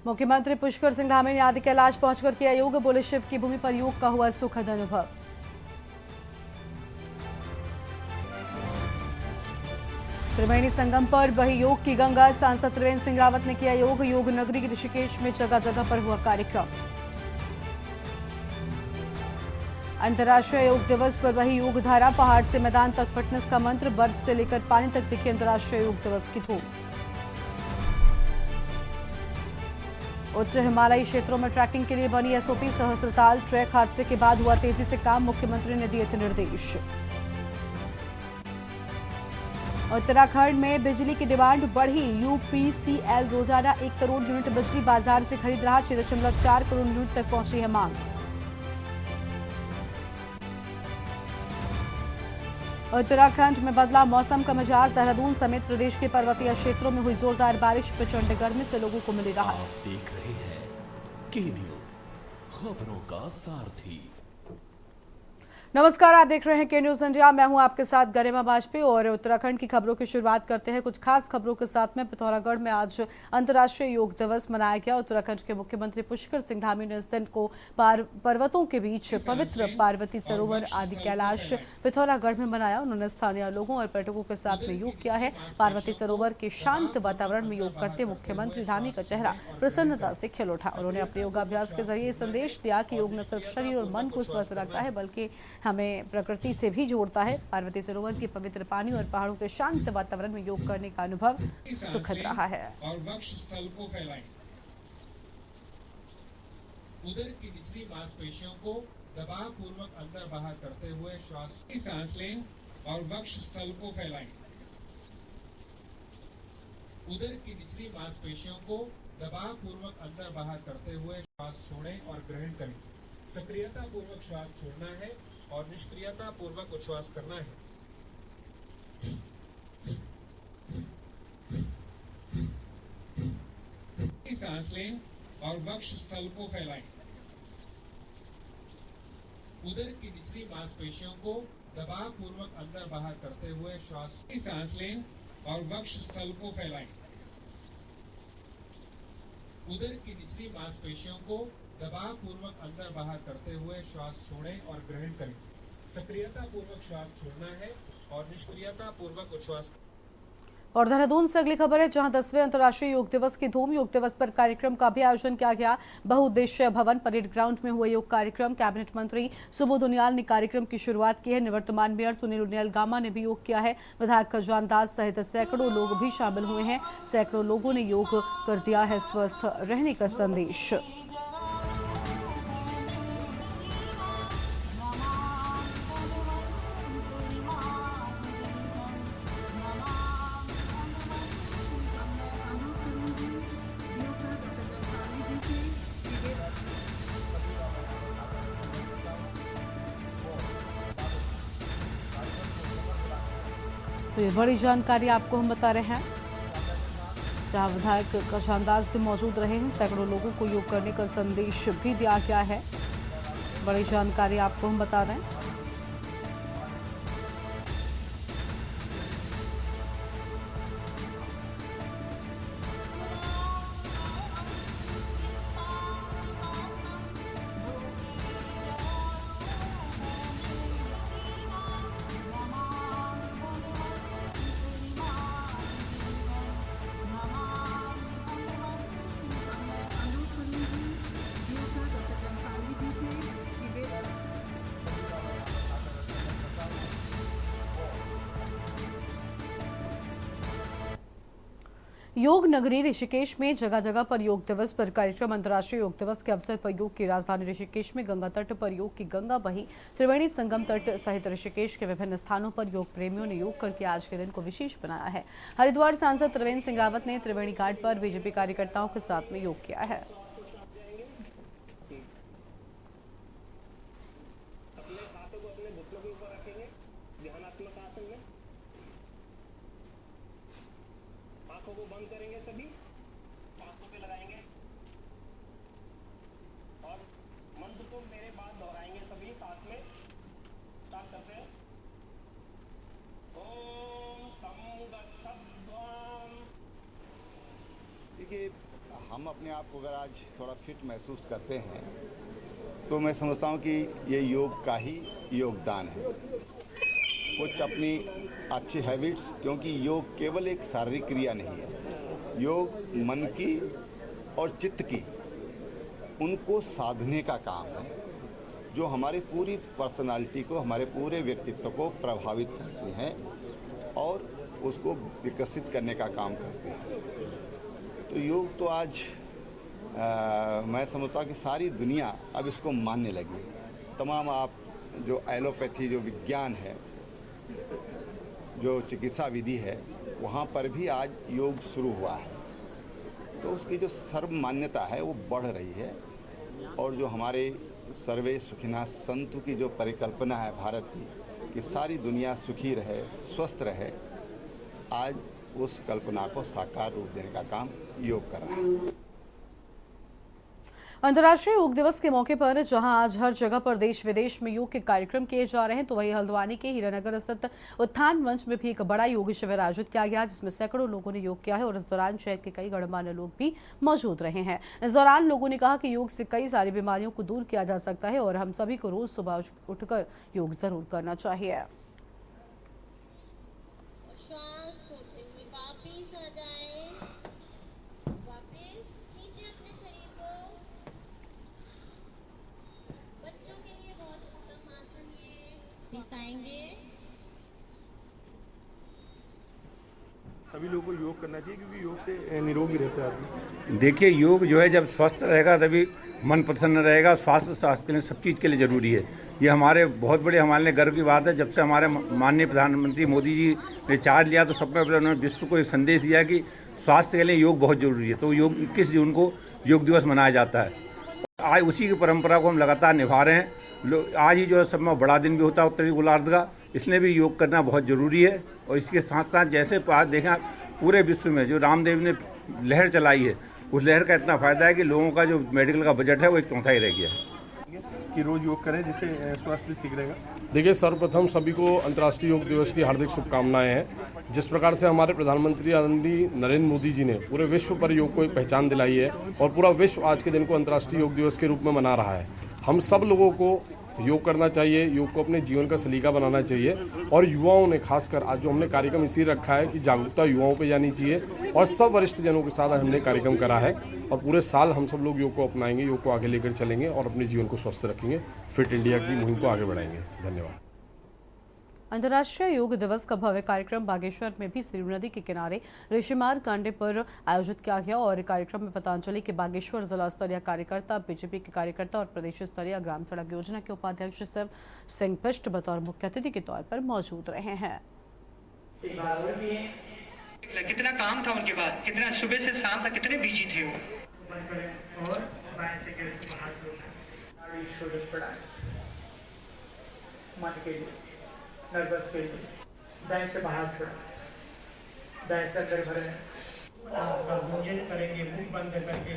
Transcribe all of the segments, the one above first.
मुख्यमंत्री पुष्कर सिंह धामी ने आदि कैलाश पहुंचकर किया योग, बोले शिव की भूमि पर योग का हुआ सुखद अनुभव। त्रिवेणी संगम पर बही योग की गंगा, सांसद त्रिवेंद्र सिंह रावत ने किया योग। योग नगरी ऋषिकेश में जगह जगह पर हुआ कार्यक्रम। अंतर्राष्ट्रीय योग दिवस पर बही योग धारा, पहाड़ से मैदान तक फिटनेस का मंत्र, बर्फ से लेकर पानी तक दिखी अंतर्राष्ट्रीय योग दिवस की धूम। उच्च हिमालयी क्षेत्रों में ट्रैकिंग के लिए बनी एसओपी, सहस्त्रताल ट्रैक हादसे के बाद हुआ तेजी से काम, मुख्यमंत्री ने दिए थे निर्देश। उत्तराखंड में बिजली की डिमांड बढ़ी, यूपीसीएल रोजाना 1 करोड़ यूनिट बिजली बाजार से खरीद रहा, 6.4 करोड़ यूनिट तक पहुंची है मांग। उत्तराखंड में बदला मौसम का मिजाज, देहरादून समेत प्रदेश के पर्वतीय क्षेत्रों में हुई जोरदार बारिश, प्रचंड गर्मी से लोगों को मिली राहत। आप देख रहे हैं के न्यूज, खबरों का सारथी। नमस्कार, आप देख रहे हैं के न्यूज इंडिया। मैं हूं आपके साथ गरिमा वाजपेयी और उत्तराखंड की खबरों की शुरुआत करते हैं कुछ खास खबरों के साथ में। पिथौरागढ़ में आज अंतर्राष्ट्रीय योग दिवस मनाया गया। उत्तराखंड के मुख्यमंत्री पुष्कर सिंह धामी ने इस दिन को पर्वतों के बीच पवित्र पार्वती सरोवर आदि कैलाश पिथौरागढ़ में मनाया। उन्होंने स्थानीय लोगों और पर्यटकों के साथ में योग किया है। पार्वती सरोवर के शांत वातावरण में योग करते मुख्यमंत्री धामी का चेहरा प्रसन्नता से खिल उठा। उन्होंने अपने योगाभ्यास के जरिए संदेश दिया कि योग न सिर्फ शरीर और मन को स्वस्थ रखता है बल्कि हमें प्रकृति से भी जोड़ता है। पार्वती सरोवर की पवित्र पानी और पहाड़ों के शांत वातावरण में योग करने का अनुभव सुखद रहा है। और वक्ष स्थल को फैलाएं। उदर की निचली मांसपेशियों को दबाव पूर्वक अंदर बाहर करते हुए श्वास की सांस लें और वक्ष स्थल को फैलाएं। उदर की निचली मांसपेशियों को दबाव पूर्वक अंदर बाहर करते हुए श्वास छोड़ें और ग्रहण करें। सक्रियता पूर्वक श्वास छोड़ना है और निष्क्रियता पूर्वक उच्छ्वास करना है। सांस लें और वक्ष स्थल को फैलाएं। उदर की निचली मांसपेशियों को दबाव पूर्वक अंदर बाहर करते हुए श्वास की सांस लें और वक्ष स्थल को फैलाएं। उदर की निचली मांसपेशियों को दबाव पूर्वक अंदर बाहर करते हुए श्वास छोड़ें और ग्रहण करें। सक्रियता पूर्वक श्वास छोड़ना है और निष्क्रियता पूर्वक उच्छ्वास। और देहरादून से अगली खबर है, जहां 10वें अंतर्राष्ट्रीय योग दिवस की धूम। योग दिवस पर कार्यक्रम का भी आयोजन किया गया। बहुउद्देश्य भवन परेड ग्राउंड में हुआ योग कार्यक्रम। कैबिनेट मंत्री सुबोध उनियाल ने कार्यक्रम की शुरुआत की है। निवर्तमान मेयर सुनील उनियाल गामा ने भी योग किया है। विधायक खजान दास सहित सैकड़ों लोग भी शामिल हुए हैं। सैकड़ों लोगों ने योग कर दिया है स्वस्थ रहने का संदेश। तो ये बड़ी जानकारी आपको हम बता रहे हैं, जहां विधायक खजान दास भी मौजूद रहे हैं। सैकड़ों लोगों को योग करने का संदेश भी दिया गया है। बड़ी जानकारी आपको हम बता दें। योग नगरी ऋषिकेश में जगह जगह पर योग दिवस पर कार्यक्रम। अंतर्राष्ट्रीय योग दिवस के अवसर पर योग की राजधानी ऋषिकेश में गंगा तट पर योग की गंगा बही। त्रिवेणी संगम तट सहित ऋषिकेश के विभिन्न स्थानों पर योग प्रेमियों ने योग करके आज के दिन को विशेष बनाया है। हरिद्वार सांसद त्रिवेंद्र सिंह रावत ने त्रिवेणी घाट पर बीजेपी कार्यकर्ताओं के साथ में योग किया है। आंखों को बंद करेंगे, सभी आंखों पे लगाएंगे और मंत्र को मेरे बाद दोहराएंगे सभी साथ में। स्टार्ट करते हैं। ओम सम गच्छध्वम्। देखिए, हम अपने आप को अगर आज थोड़ा फिट महसूस करते हैं तो मैं समझता हूँ कि ये योग का ही योगदान है। कुछ अपनी अच्छी हैबिट्स, क्योंकि योग केवल एक शारीरिक क्रिया नहीं है, योग मन की और चित्त की उनको साधने का काम है, जो हमारी पूरी पर्सनालिटी को, हमारे पूरे व्यक्तित्व को प्रभावित करती हैं और उसको विकसित करने का काम करते हैं। तो योग तो आज मैं समझता हूँ कि सारी दुनिया अब इसको मानने लगी। तमाम आप जो एलोपैथी, जो विज्ञान है, जो चिकित्सा विधि है, वहाँ पर भी आज योग शुरू हुआ है। तो उसकी जो सर्व मान्यता है वो बढ़ रही है और जो हमारे सर्वे सुखिना संतु की जो परिकल्पना है भारत की कि सारी दुनिया सुखी रहे, स्वस्थ रहे, आज उस कल्पना को साकार रूप देने का काम योग कर रहा है। अंतर्राष्ट्रीय योग दिवस के मौके पर जहां आज हर जगह पर देश विदेश में योग के कार्यक्रम किए जा रहे हैं, तो वहीं हल्द्वानी के हीरानगर स्थित उत्थान मंच में भी एक बड़ा योग शिविर आयोजित किया गया, जिसमें सैकड़ों लोगों ने योग किया है और इस दौरान शहर के कई गणमान्य लोग भी मौजूद रहे हैं। इस दौरान लोगों ने कहा कि योग से कई सारी बीमारियों को दूर किया जा सकता है और हम सभी को रोज सुबह उठकर योग जरूर करना चाहिए। सभी लोगों को योग करना चाहिए क्योंकि योग से निरोगी रहता है आदमी। देखिए, योग जो है जब स्वस्थ रहेगा तभी मन प्रसन्न रहेगा। स्वास्थ्य के लिए सब चीज़ के लिए ज़रूरी है। ये हमारे बहुत बड़े हमारे लिए गर्व की बात है। जब से हमारे माननीय प्रधानमंत्री मोदी जी ने चार्ज लिया तो सबसे पहले उन्होंने विश्व को एक संदेश दिया कि स्वास्थ्य के लिए योग बहुत ज़रूरी है। तो योग 21 जून को योग दिवस मनाया जाता है। आज उसी की परंपरा को हम लगातार निभा रहे हैं। आज ही जो है सब में बड़ा दिन भी होता है उत्तरी गोलार्ध का, इसलिए भी योग करना बहुत ज़रूरी है। और इसके साथ साथ जैसे आज देखें पूरे विश्व में जो रामदेव ने लहर चलाई है, उस लहर का इतना फ़ायदा है कि लोगों का जो मेडिकल का बजट है वो 1/4 रह गया है कि रोज़ योग करें जिससे स्वास्थ्य भी ठीक रहेगा। देखिए, सर्वप्रथम सभी को अंतर्राष्ट्रीय योग दिवस की हार्दिक शुभकामनाएं हैं। जिस प्रकार से हमारे प्रधानमंत्री आदरणीय नरेंद्र मोदी जी ने पूरे विश्व पर योग को एक पहचान दिलाई है और पूरा विश्व आज के दिन को अंतर्राष्ट्रीय योग दिवस के रूप में मना रहा है। हम सब लोगों को योग करना चाहिए, योग को अपने जीवन का सलीका बनाना चाहिए और युवाओं ने खासकर आज जो हमने कार्यक्रम इसी रखा है कि जागरूकता युवाओं पे जानी चाहिए और सब वरिष्ठ जनों के साथ हमने कार्यक्रम करा है और पूरे साल हम सब लोग योग को अपनाएंगे, योग को आगे लेकर चलेंगे और अपने जीवन को स्वस्थ रखेंगे, फिट इंडिया की मुहिम को आगे बढ़ाएंगे। धन्यवाद। अंतर्राष्ट्रीय योग दिवस का भव्य कार्यक्रम बागेश्वर में भी सरयू नदी के किनारे ऋषिमार्ग कांडे पर आयोजित किया गया और कार्यक्रम में पतंजलि के बागेश्वर जिला स्तरीय कार्यकर्ता, बीजेपी के कार्यकर्ता और प्रदेश स्तरीय ग्राम सड़क योजना के उपाध्यक्ष शिव सिंह पिष्ट बतौर मुख्य अतिथि के तौर पर मौजूद रहे हैं। कितना काम था उनके बाद, कितना सुबह से शाम तक कितने बिजी थे वो। नर्वस फील, दाएं से बाहर छोड़ा, दाएं से अंदर भरे, भोजन करेंगे मुंह बंद करके।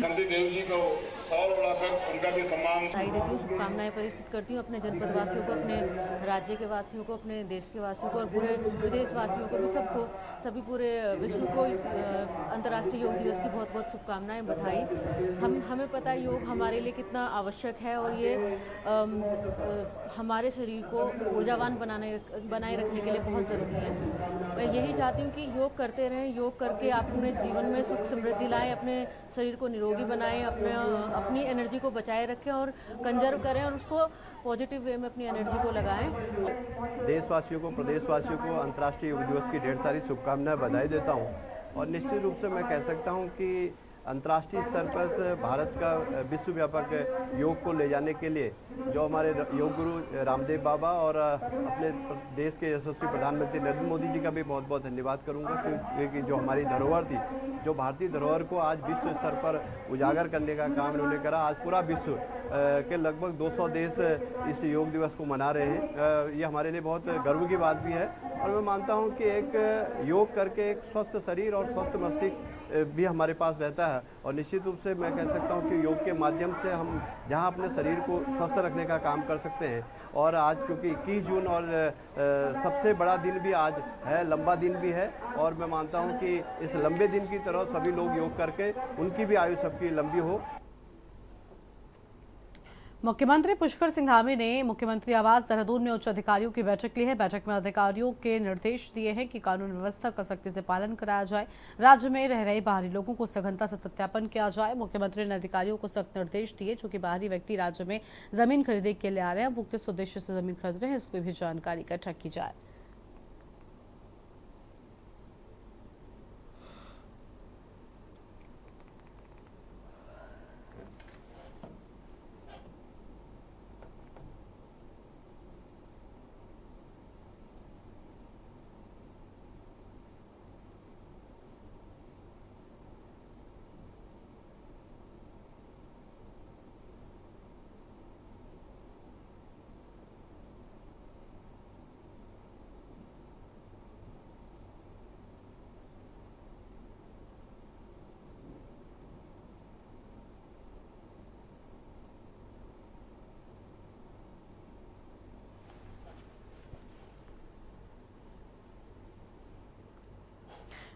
ध्वनि देव जी को उनका भी सम्मान शुभकामनाएं प्रेषित करती हूँ अपने जनपद वासियों को, अपने राज्य के वासियों को, अपने देश के वासियों को और पूरे विदेश वासियों को भी, सबको, सभी पूरे विश्व को अंतर्राष्ट्रीय योग दिवस की बहुत बहुत शुभकामनाएं, बधाई। हमें पता है योग हमारे लिए कितना आवश्यक है और ये हमारे शरीर को ऊर्जावान बनाए रखने के लिए बहुत ज़रूरी है। मैं यही चाहती हूँ कि योग करते रहें, योग करके आप अपने जीवन में सुख समृद्धि लाएं, अपने शरीर को निरोगी बनाएं, अपनी एनर्जी को बचाए रखें और कंजर्व करें और उसको पॉजिटिव वे में अपनी एनर्जी को लगाएं। देशवासियों को, प्रदेशवासियों को अंतर्राष्ट्रीय योग दिवस की ढेर सारी शुभकामनाएं, बधाई देता हूं और निश्चित रूप से मैं कह सकता हूं कि अंतर्राष्ट्रीय स्तर पर भारत का विश्व व्यापक योग को ले जाने के लिए जो हमारे योग गुरु रामदेव बाबा और अपने देश के यशस्वी प्रधानमंत्री नरेंद्र मोदी जी का भी बहुत बहुत धन्यवाद करूंगा, क्योंकि जो हमारी धरोहर थी, जो भारतीय धरोहर को आज विश्व स्तर पर उजागर करने का काम इन्होंने करा। आज पूरा विश्व के लगभग 200 देश इस योग दिवस को मना रहे हैं। ये हमारे लिए बहुत गर्व की बात भी है और मैं मानता हूँ कि एक योग करके एक स्वस्थ शरीर और स्वस्थ मस्तिष्क भी हमारे पास रहता है। और निश्चित रूप से मैं कह सकता हूँ कि योग के माध्यम से हम जहाँ अपने शरीर को स्वस्थ रखने का काम कर सकते हैं। और आज क्योंकि 21 जून और सबसे बड़ा दिन भी आज है, लंबा दिन भी है, और मैं मानता हूँ कि इस लंबे दिन की तरह सभी लोग योग करके उनकी भी आयु सबकी लंबी हो। मुख्यमंत्री पुष्कर सिंह धामी ने मुख्यमंत्री आवास देहरादून में उच्च अधिकारियों की बैठक ली है। बैठक में अधिकारियों के निर्देश दिए हैं कि कानून व्यवस्था का सख्ती से पालन कराया जाए, राज्य में रह रहे बाहरी लोगों को सघनता से सत्यापन किया जाए। मुख्यमंत्री ने अधिकारियों को सख्त निर्देश दिए जो कि बाहरी व्यक्ति राज्य में जमीन खरीदने के लिए आ रहे हैं, वो किस उद्देश्य से जमीन खरीद रहे हैं, इसकी भी जानकारी इकट्ठा की जाए।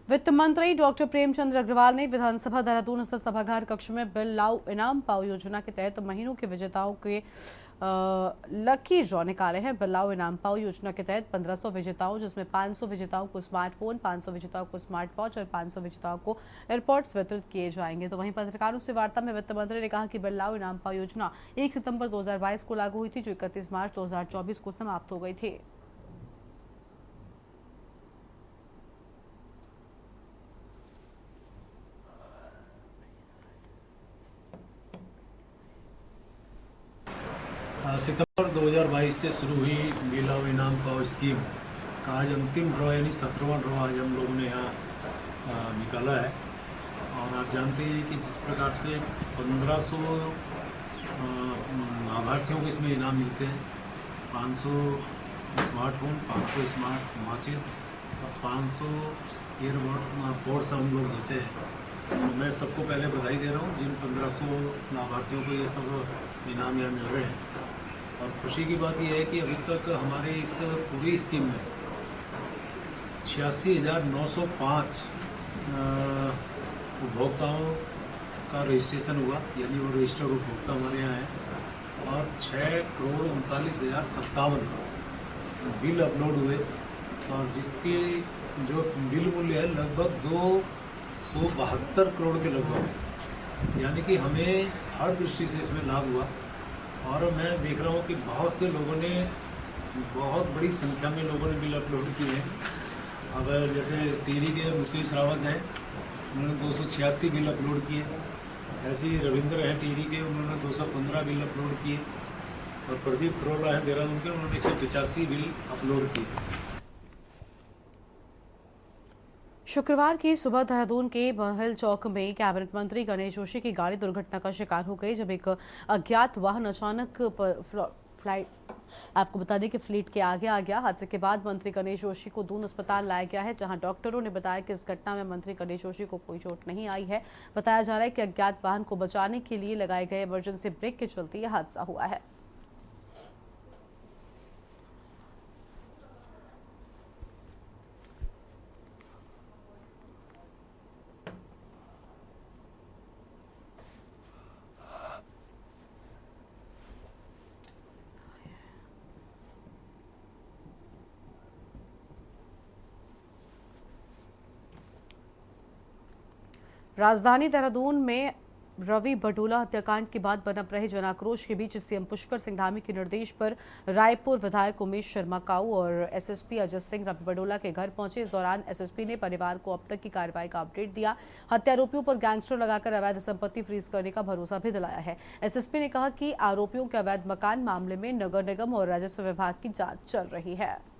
वित्त मंत्री डॉक्टर प्रेमचंद अग्रवाल ने विधानसभा देहरादून स्थित सभागार कक्ष में बिल लाओ इनाम पाओ योजना के तहत महीनों के विजेताओं के लकी ड्रॉ निकाले हैं। बिल लाओ इनाम पाओ योजना के तहत 1500 विजेताओं, जिसमें 500 विजेताओं को स्मार्टफोन, 500 विजेताओं को स्मार्ट वॉच और 500 विजेताओं को एयरपोर्ट्स वितरित किए जाएंगे। तो वहीं पत्रकारों से वार्ता में वित्त मंत्री ने कहा कि बिल लाओ इनाम पाओ योजना 1 सितंबर 2022 को लागू हुई थी, जो 31 मार्च 2024 को समाप्त हो गई थी। सितंबर 2022 से शुरू हुई बिल लाओ इनाम पाओ स्कीम का आज अंतिम ड्रॉ यानी 17वां ड्रॉ आज हम लोगों ने यहाँ निकाला है। और आप जानते हैं कि जिस प्रकार से 1500 लाभार्थियों को इसमें इनाम मिलते हैं, 500 स्मार्टफोन, 500 स्मार्ट वॉचेस और 500 एयरपोर्ट्स हम लोग देते हैं। तो मैं सबको पहले बधाई दे रहा हूँ जिन 1500 लाभार्थियों को ये सब इनाम यहाँ मिल रहे हैं। और खुशी की बात यह है कि अभी तक हमारे इस पूरी स्कीम में 86,905 उपभोक्ताओं का रजिस्ट्रेशन हुआ, यानी वो रजिस्टर्ड उपभोक्ता हमारे यहाँ हैं। और 6,39,057 बिल अपलोड हुए और जिसकी जो बिल मूल्य है लगभग 272 करोड़ के लगभग है, यानी कि हमें हर दृष्टि से इसमें लाभ हुआ। और मैं देख रहा हूँ कि बहुत से लोगों ने, बहुत बड़ी संख्या में लोगों ने बिल अपलोड किए हैं। अगर जैसे टिहरी के मुकेश रावत हैं, उन्होंने 286 बिल अपलोड किए। ऐसे ही रविंद्र हैं टिहरी के, उन्होंने 215 बिल अपलोड किए। और प्रदीप करोला हैं देहरादून के, उन्होंने 185 बिल अपलोड किए। शुक्रवार की सुबह देहरादून के महल चौक में कैबिनेट मंत्री गणेश जोशी की गाड़ी दुर्घटना का शिकार हो गई जब एक अज्ञात वाहन अचानक फ्लाइट आपको बता दें कि फ्लीट के आगे आ गया। हादसे के बाद मंत्री गणेश जोशी को दून अस्पताल लाया गया है, जहां डॉक्टरों ने बताया कि इस घटना में मंत्री गणेश जोशी को कोई चोट नहीं आई है। बताया जा रहा है कि अज्ञात वाहन को बचाने के लिए लगाए गए इमरजेंसी ब्रेक के चलते यह हादसा हुआ है। राजधानी देहरादून में रवि बडोला हत्याकांड के बाद बनप रहे जनाक्रोश के बीच सीएम पुष्कर सिंह धामी के निर्देश पर रायपुर विधायक उमेश शर्मा काऊ और एसएसपी अजय सिंह रवि बडोला के घर पहुंचे। इस दौरान एसएसपी ने परिवार को अब तक की कार्रवाई का अपडेट दिया। हत्यारोपियों पर गैंगस्टर लगाकर अवैध संपत्ति फ्रीज करने का भरोसा भी दिलाया है। एसएसपी ने कहा कि आरोपियों के अवैध मकान मामले में नगर निगम और राजस्व विभाग की जांच चल रही है।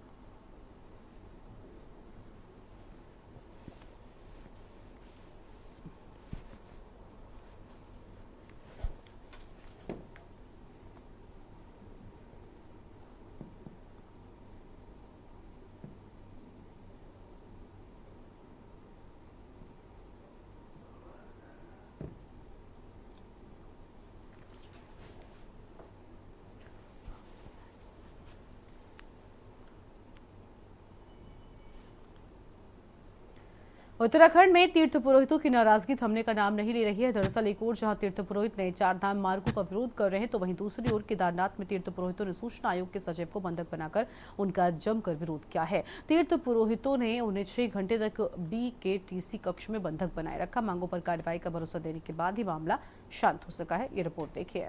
उत्तराखंड में तीर्थ पुरोहितों की नाराजगी थमने का नाम नहीं ले रही है। दरअसल एक ओर जहां तीर्थ पुरोहित नए चारधाम मार्गों का विरोध कर रहे हैं, तो वहीं दूसरी ओर केदारनाथ में तीर्थ पुरोहितों ने सूचना आयोग के सचिव को बंधक बनाकर उनका जमकर विरोध किया है। तीर्थ पुरोहितों ने उन्हें 6 घंटे तक BKTC कक्ष में बंधक बनाए रखा। मांगों पर कार्रवाई का भरोसा देने के बाद ही मामला शांत हो सका है। ये रिपोर्ट देखिए।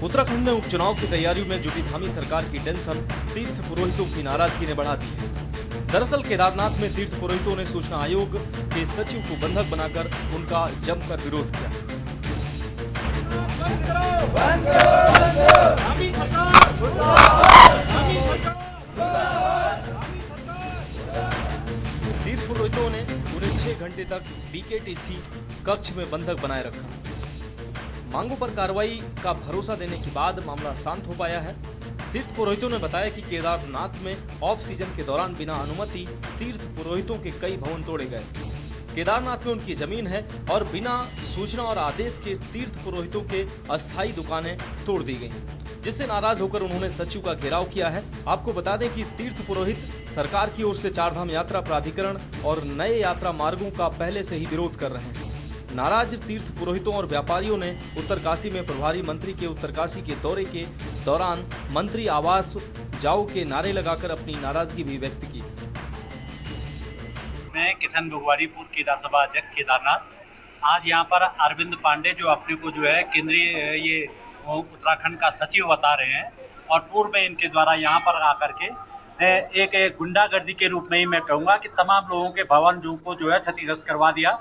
उत्तराखंड में उपचुनाव की तैयारियों में जुटी धामी सरकार की टेंशन तीर्थ पुरोहितों की नाराजगी ने बढ़ा दी है। दरअसल केदारनाथ में तीर्थ पुरोहितों ने सूचना आयोग के सचिव को बंधक बनाकर उनका जमकर विरोध किया। तीर्थ पुरोहितों ने उन्हें 6 घंटे तक BKTC कक्ष में बंधक बनाए रखा। मांगों पर कार्रवाई का भरोसा देने के बाद मामला शांत हो पाया है। तीर्थ पुरोहितों ने बताया कि केदारनाथ में ऑफ सीजन के दौरान बिना अनुमति तीर्थ पुरोहितों के कई भवन तोड़े गए। केदारनाथ में उनकी जमीन है और बिना सूचना और आदेश के तीर्थ पुरोहितों के अस्थायी दुकानें तोड़ दी गई, जिससे नाराज होकर उन्होंने सचिव का घेराव किया है। आपको बता दें कि तीर्थ पुरोहित सरकार की ओर से चारधाम यात्रा प्राधिकरण और नए यात्रा मार्गों का पहले से ही विरोध कर रहे हैं। नाराज तीर्थ पुरोहितों और व्यापारियों ने उत्तरकाशी में प्रभारी मंत्री के उत्तरकाशी के दौरे के दौरान मंत्री आवास जाओ के नारे लगाकर अपनी नाराजगी भी व्यक्त की। मैं किशन भगवाड़ीपुर केदार सभा अध्यक्ष केदारनाथ। आज यहाँ पर अरविंद पांडे जो अपने को जो है केंद्रीय ये उत्तराखंड का सचिव बता रहे हैं, और पूर्व में इनके द्वारा यहाँ पर आकर के एक गुंडागर्दी के रूप में ही मैं कहूँगा कि तमाम लोगों के भवन को जो है क्षतिग्रस्त करवा दिया,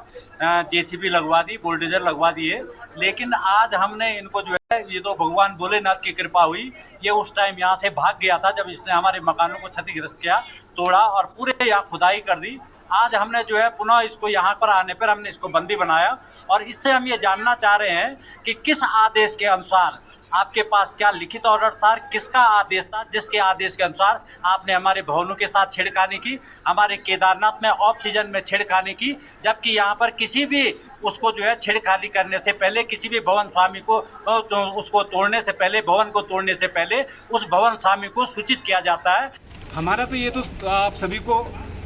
JCB लगवा दी, बुलडोजर लगवा दिए। लेकिन आज हमने इनको जो है, ये तो भगवान भोलेनाथ की कृपा हुई, ये उस टाइम यहाँ से भाग गया था जब इसने हमारे मकानों को क्षतिग्रस्त किया, तोड़ा और पूरे यहाँ खुदाई कर दी। आज हमने जो है पुनः इसको यहाँ पर आने पर हमने इसको बंदी बनाया, और इससे हम ये जानना चाह रहे हैं कि किस आदेश के अनुसार आपके पास क्या लिखित ऑर्डर था, किसका आदेश था जिसके आदेश के अनुसार आपने हमारे भवनों के साथ छेड़खानी की, हमारे केदारनाथ में ऑफ सीजन में छेड़खानी की, जबकि यहाँ पर किसी भी उसको जो है छेड़खानी करने से पहले, किसी भी भवन स्वामी को तो उसको तोड़ने से पहले, भवन को तोड़ने से पहले उस भवन स्वामी को सूचित किया जाता है। हमारा तो ये तो आप सभी को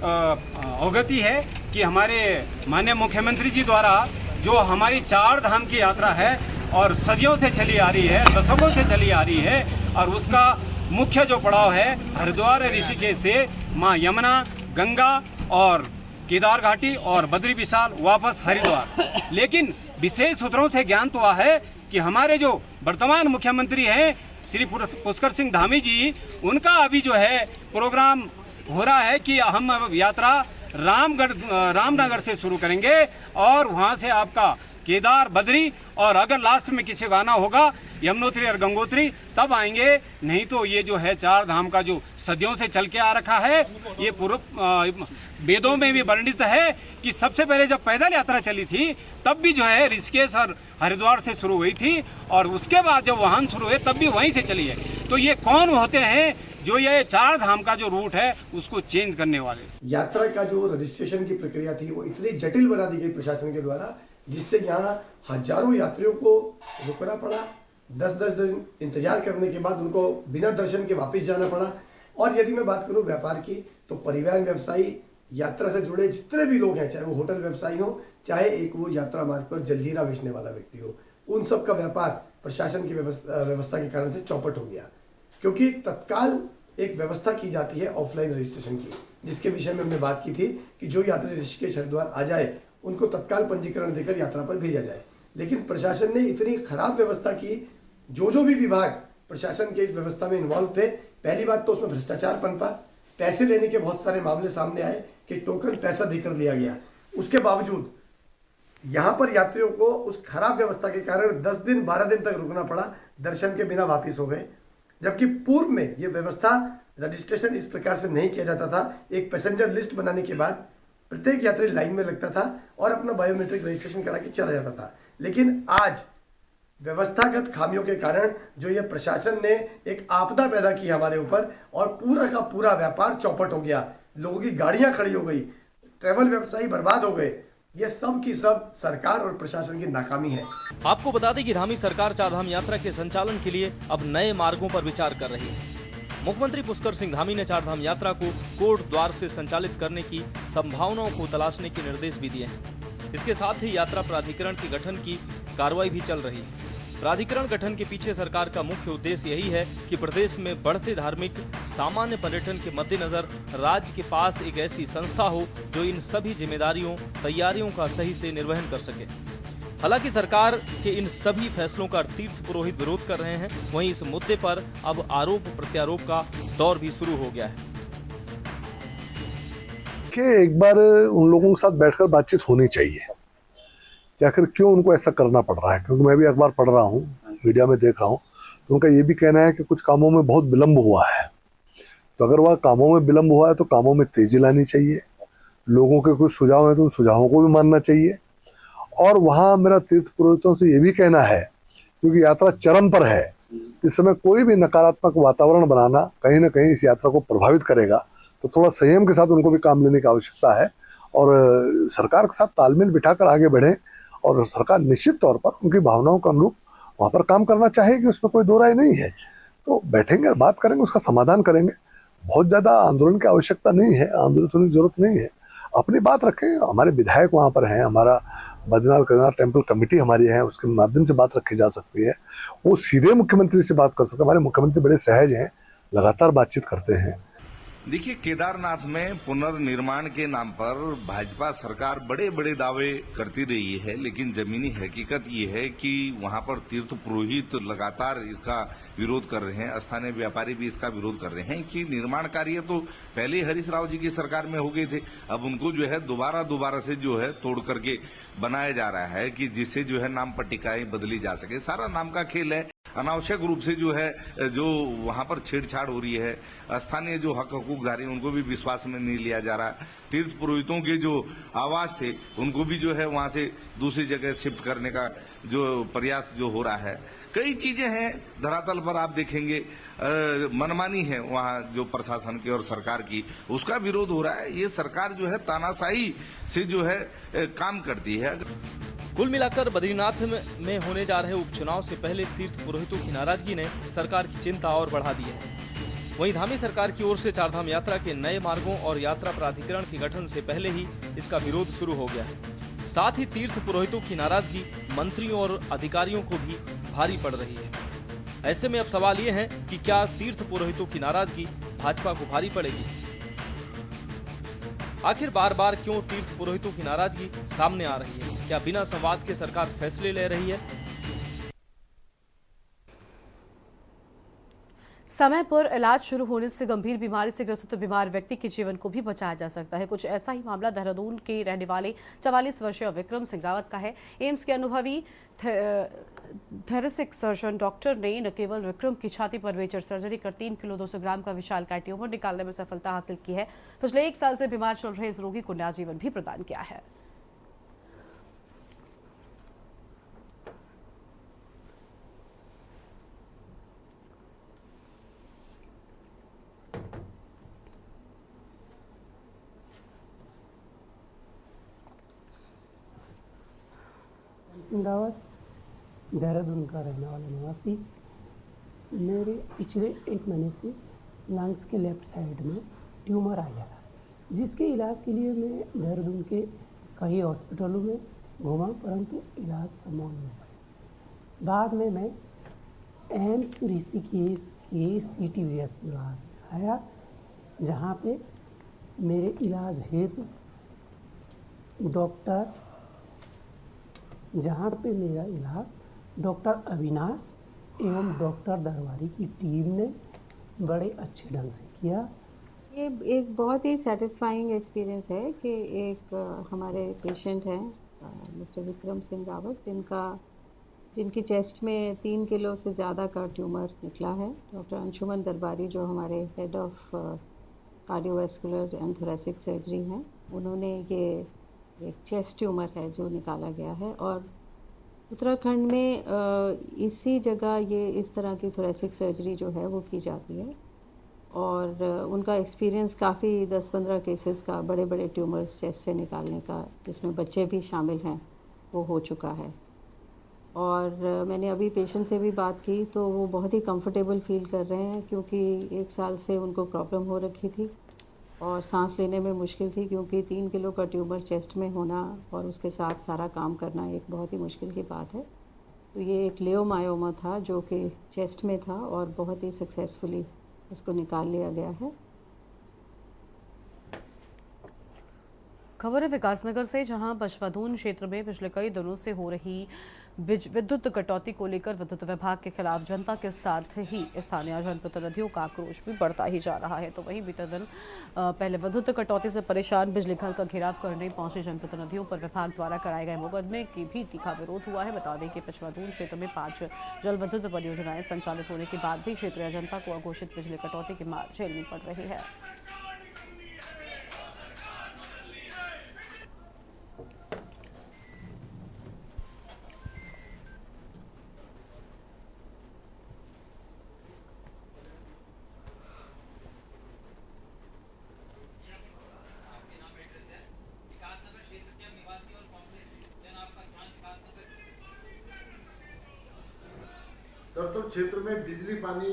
अवगति है कि हमारे माननीय मुख्यमंत्री जी द्वारा जो हमारी 4 धाम की यात्रा है और सदियों से चली आ रही है, दशकों से चली आ रही है, और उसका मुख्य जो पड़ाव है हरिद्वार ऋषिकेश से माँ यमुना, गंगा और केदार घाटी और बद्री विशाल वापस हरिद्वार। लेकिन विशेष सूत्रों से ज्ञान तो हुआ है कि हमारे जो वर्तमान मुख्यमंत्री हैं श्री पुष्कर सिंह धामी जी, उनका अभी जो है प्रोग्राम हो रहा है कि हम यात्रा रामनगर से शुरू करेंगे और वहाँ से आपका केदार, बद्री, और अगर लास्ट में किसी को आना होगा यमुनोत्री और गंगोत्री तब आएंगे। नहीं तो ये जो है 4 धाम का जो सदियों से चल के आ रखा है, ये पूर्व वेदों में भी वर्णित है कि सबसे पहले जब पैदल यात्रा चली थी तब भी जो है ऋषिकेश और हरिद्वार से शुरू हुई थी, और उसके बाद जब वाहन शुरू हुए तब भी वहीं से चली है। तो ये कौन होते हैं जो ये 4 धाम का जो रूट है उसको चेंज करने वाले? यात्रा का जो रजिस्ट्रेशन की प्रक्रिया थी वो इतनी जटिल बना दी गई प्रशासन के द्वारा, जिससे यहाँ हजारों यात्रियों को रुकना पड़ा, 10-10 दिन इंतजार करने के बाद उनको बिना दर्शन के वापस जाना पड़ा। और यदि मैं बात करूँ व्यापार की, तो परिवहन व्यवसायी, यात्रा से जुड़े जितने भी लोग हैं, चाहे वो होटल व्यवसायी हो, चाहे एक वो यात्रा मार्ग पर जलजीरा बेचने वाला व्यक्ति हो, उन सब का व्यापार प्रशासन की व्यवस्था के कारण से चौपट हो गया। क्योंकि तत्काल एक व्यवस्था की जाती है ऑफलाइन रजिस्ट्रेशन की, जिसके विषय में हमने बात की थी कि जो यात्री ऋषिकेश हरिद्वार आ जाए उनको तत्काल पंजीकरण देकर यात्रा पर भेजा जाए। लेकिन प्रशासन ने इतनी खराब व्यवस्था की, जो भी विभाग प्रशासन के इस व्यवस्था में इन्वॉल्व थे, पहली बात तो उसमें भ्रष्टाचार पनपा, पैसे लेने के बहुत सारे मामले सामने आए कि टोकन पैसा देकर लिया गया। उसके बावजूद यहाँ पर यात्रियों को उस खराब व्यवस्था के कारण 10 दिन 12 दिन तक रुकना पड़ा, दर्शन के बिना वापिस हो गए। जबकि पूर्व में ये व्यवस्था, रजिस्ट्रेशन इस प्रकार से नहीं किया जाता था। एक पैसेंजर लिस्ट बनाने के बाद प्रत्येक यात्री लाइन में लगता था और अपना बायोमेट्रिक रजिस्ट्रेशन करा के चला जाता था। लेकिन आज व्यवस्थागत खामियों के कारण जो ये प्रशासन ने एक आपदा पैदा की हमारे ऊपर, और पूरा का पूरा व्यापार चौपट हो गया, लोगों की गाड़ियां खड़ी हो गई, ट्रैवल व्यवसायी बर्बाद हो गए। ये सब की सब सरकार और प्रशासन की नाकामी है। आपको बता दें कि धामी सरकार 4 धाम यात्रा के संचालन के लिए अब नए मार्गों पर विचार कर रही है। मुख्यमंत्री पुष्कर सिंह धामी ने चारधाम यात्रा को कोट द्वार से संचालित करने की संभावनाओं को तलाशने के निर्देश भी दिए हैं। इसके साथ ही यात्रा प्राधिकरण के गठन की कार्रवाई भी चल रही है। प्राधिकरण गठन के पीछे सरकार का मुख्य उद्देश्य यही है कि प्रदेश में बढ़ते धार्मिक सामान्य पर्यटन के मद्देनजर राज्य के पास एक ऐसी संस्था हो जो इन सभी जिम्मेदारियों तैयारियों का सही से निर्वहन कर सके। हालांकि सरकार के इन सभी फैसलों का तीर्थ पुरोहित विरोध कर रहे हैं, वहीं इस मुद्दे पर अब आरोप प्रत्यारोप का दौर भी शुरू हो गया है। कि एक बार उन लोगों के साथ बैठकर बातचीत होनी चाहिए कि आखिर क्यों उनको ऐसा करना पड़ रहा है, क्योंकि मैं भी अखबार पढ़ रहा हूँ, मीडिया में देख रहा हूँ, तो उनका ये भी कहना है कि कुछ कामों में बहुत विलंब हुआ है। तो अगर वह कामों में विलंब हुआ है तो कामों में तेजी लानी चाहिए। लोगों के कुछ सुझाव हैं तो उन सुझावों को भी मानना चाहिए। और वहाँ मेरा तीर्थ पुरोहितों से ये भी कहना है, क्योंकि यात्रा चरम पर है, इस समय कोई भी नकारात्मक वातावरण बनाना कहीं ना कहीं इस यात्रा को प्रभावित करेगा, तो थोड़ा संयम के साथ उनको भी काम लेने की आवश्यकता है और सरकार के साथ तालमेल बिठाकर आगे बढ़ें। और सरकार निश्चित तौर पर उनकी भावनाओं के अनुरूप वहाँ पर काम करना चाहेगी, उसमें कोई दो राय नहीं है। तो बैठेंगे और बात करेंगे, उसका समाधान करेंगे। बहुत ज़्यादा आंदोलन की आवश्यकता नहीं है, आंदोलन होने की जरूरत नहीं है। अपनी बात रखें, हमारे विधायक वहाँ पर हैं, हमारा बद्रीनाथ केदारनाथ टेम्पल कमेटी हमारी है, उसके माध्यम से बात रखी जा सकती है। वो सीधे मुख्यमंत्री से बात कर सकते हैं। हमारे मुख्यमंत्री बड़े सहज हैं, लगातार बातचीत करते हैं। देखिए, केदारनाथ में पुनर्निर्माण के नाम पर भाजपा सरकार बड़े बड़े दावे करती रही है, लेकिन जमीनी हकीकत ये है कि वहां पर तीर्थ पुरोहित लगातार इसका विरोध कर रहे हैं। स्थानीय व्यापारी भी इसका विरोध कर रहे हैं कि निर्माण कार्य तो पहले हरीश राव जी की सरकार में हो गए थे, अब उनको जो है दोबारा से जो है तोड़ करके बनाया जा रहा है कि जिससे जो है नाम पट्टिकाएं बदली जा सके। सारा नाम का खेल है। अनावश्यक रूप से जो है जो वहां पर छेड़छाड़ हो रही है, स्थानीय जो हक हकूकधारी उनको भी विश्वास में नहीं लिया जा रहा। तीर्थ पुरोहितों के जो आवास थे उनको भी जो है वहां से दूसरी जगह शिफ्ट करने का जो प्रयास जो हो रहा है। कई चीजें हैं धरातल पर, आप देखेंगे मनमानी है वहां जो प्रशासन की और सरकार की, उसका विरोध हो रहा है। ये सरकार जो है तानाशाही से जो है काम करती है। कुल मिलाकर बद्रीनाथ में होने जा रहे उपचुनाव से पहले तीर्थ पुरोहितों की नाराजगी ने सरकार की चिंता और बढ़ा दी है। वहीं धामी सरकार की ओर से चारधाम यात्रा के नए मार्गों और यात्रा प्राधिकरण के गठन से पहले ही इसका विरोध शुरू हो गया है। साथ ही तीर्थ पुरोहितों की नाराजगी मंत्रियों और अधिकारियों को भी भारी पड़ रही है। ऐसे में अब सवाल ये है कि क्या तीर्थ पुरोहितों की नाराजगी भाजपा को भारी पड़ेगी? आखिर बार बार क्यों तीर्थ पुरोहितों की नाराजगी सामने आ रही है? क्या बिना संवाद के सरकार फैसले ले रही है? समय पर इलाज शुरू होने से गंभीर बीमारी से ग्रसित बीमार व्यक्ति के जीवन को भी बचाया जा सकता है। कुछ ऐसा ही मामला देहरादून के रहने वाले 44 वर्षीय विक्रम सिंह रावत का है। एम्स के अनुभवी थोरेसिक सर्जन डॉक्टर ने न केवल विक्रम की छाती पर मेजर सर्जरी कर 3 किलो 200 ग्राम का विशालकाय ट्यूमर निकालने में सफलता हासिल की है। पिछले 1 साल से बीमार चल रहे इस रोगी को नया जीवन भी प्रदान किया है। सिंह रावत देहरादून का रहने वाला निवासी। मेरे पिछले 1 महीने से लंग्स के लेफ्ट साइड में ट्यूमर आ गया था, जिसके इलाज के लिए मैं देहरादून के कई हॉस्पिटलों में घूमा, परंतु इलाज संभव नहीं हुआ। बाद में मैं एम्स ऋषिकेश के CTVS विभाग में आया, जहाँ पे मेरे इलाज हेतु मेरा इलाज डॉक्टर अविनाश एवं डॉक्टर दरबारी की टीम ने बड़े अच्छे ढंग से किया। ये एक बहुत ही सेटिस्फाइंग एक्सपीरियंस है कि एक हमारे पेशेंट हैं मिस्टर विक्रम सिंह रावत, जिनकी चेस्ट में 3 किलो से ज़्यादा का ट्यूमर निकला है। डॉक्टर अंशुमन दरबारी जो हमारे head of cardiovascular and thoracic surgery हैं, उन्होंने ये एक चेस्ट ट्यूमर है जो निकाला गया है। और उत्तराखंड में इसी जगह ये इस तरह की थोरेसिक सर्जरी जो है वो की जाती है। और उनका एक्सपीरियंस काफ़ी 10-15 केसेस का बड़े बड़े ट्यूमर्स चेस्ट से निकालने का, जिसमें बच्चे भी शामिल हैं, वो हो चुका है। और मैंने अभी पेशेंट से भी बात की तो वो बहुत ही कंफर्टेबल फील कर रहे हैं, क्योंकि 1 साल से उनको प्रॉब्लम हो रखी थी और सांस लेने में मुश्किल थी, क्योंकि 3 किलो का ट्यूमर चेस्ट में होना और उसके साथ सारा काम करना एक बहुत ही मुश्किल की बात है। तो ये एक लेओमायोमा था जो कि चेस्ट में था और बहुत ही सक्सेसफुली इसको निकाल लिया गया है। खबर है विकासनगर से, जहां पशवाधून क्षेत्र में पिछले कई दिनों से हो रही विद्युत कटौती को लेकर विद्युत विभाग के खिलाफ जनता के साथ ही स्थानीय जनप्रतिनिधियों का आक्रोश भी बढ़ता ही जा रहा है। तो वहीं बीते दिन पहले विद्युत कटौती से परेशान बिजली घर का घेराव करने पहुंचे जनप्रतिनिधियों पर विभाग द्वारा कराए गए मुकदमे की भी तीखा विरोध हुआ है। बता दें कि पशवाधून क्षेत्र में 5 जल विद्युत परियोजनाएं संचालित होने के बाद भी क्षेत्रीय जनता को अघोषित बिजली कटौती की मार झेलनी पड़ रही है। दरअसल क्षेत्र में बिजली पानी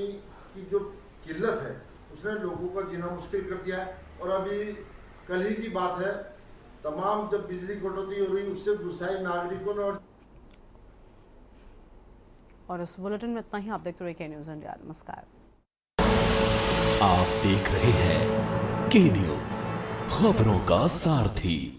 की जो किल्लत है उसने लोगों का जीना मुश्किल कर दिया है। और अभी कल ही की बात है, तमाम जब बिजली कटौती हो रही उससे गुस्साए नागरिकों ने। और इस बुलेटिन में इतना ही। आप देखते रहिए न्यूज़ इंडिया। नमस्कार। आप देख रहे हैं के न्यूज़, खबरों का सारथी।